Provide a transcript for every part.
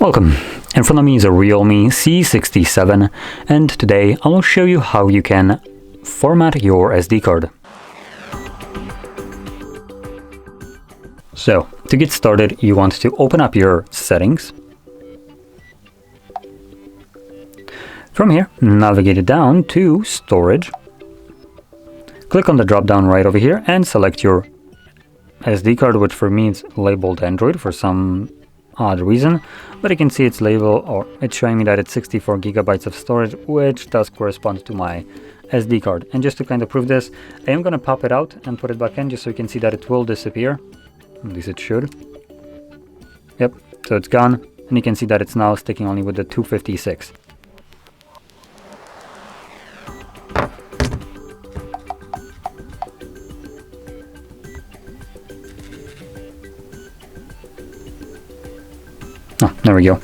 Welcome. In front of me is a Realme C67, and today I will show you how you can format your SD card. So, to get started, you want to open up your settings. From here, navigate it down to storage. Click on the drop down right over here and select your SD card, which for me is labeled Android for some odd reason, but you can see it's labeled, or it's showing me that it's 64 gigabytes of storage, which does correspond to my SD card. And just to kind of prove this, I am going to pop it out and put it back in just so you can see that it will disappear. At least it should. Yep, so it's gone, and you can see that it's now sticking only with the 256. Oh, there we go.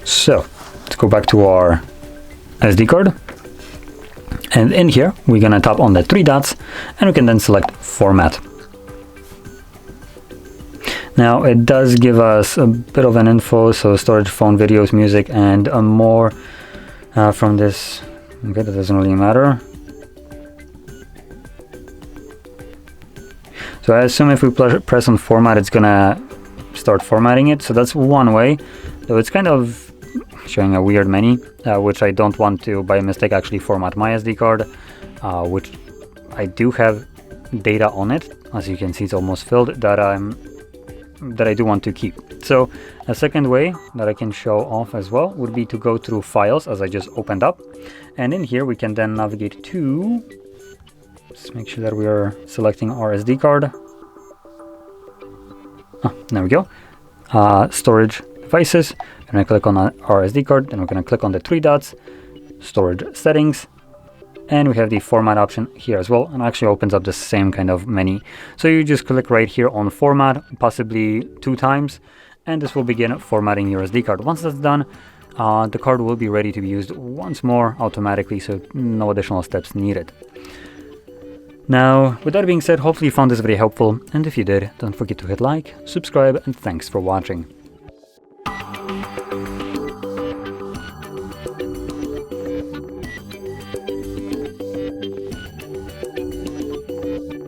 So let's go back to our SD card, and in here we're gonna tap on the three dots and we can then select format. Now it does give us a bit of an info, so storage, phone, videos, music, and more from this. Okay, that doesn't really matter. So I assume if we press on format, it's gonna start formatting it. So that's one way, though it's kind of showing a weird menu, which I don't want to by mistake actually format my SD card, which I do have data on it. As you can see, it's almost filled, that I do want to keep. So a second way that I can show off as well would be to go through files, as I just opened up, and in here we can then navigate to, let's make sure that we are selecting our SD card. Oh, there we go. Storage devices. I'm going to click on our SD card, then we're going to click on the three dots, storage settings, and we have the format option here as well, and it actually opens up the same kind of menu. So you just click right here on format, possibly 2 times, and this will begin formatting your SD card. Once that's done, the card will be ready to be used once more automatically, so no additional steps needed. Now, with that being said, hopefully you found this video helpful, and if you did, don't forget to hit like, subscribe, and thanks for watching.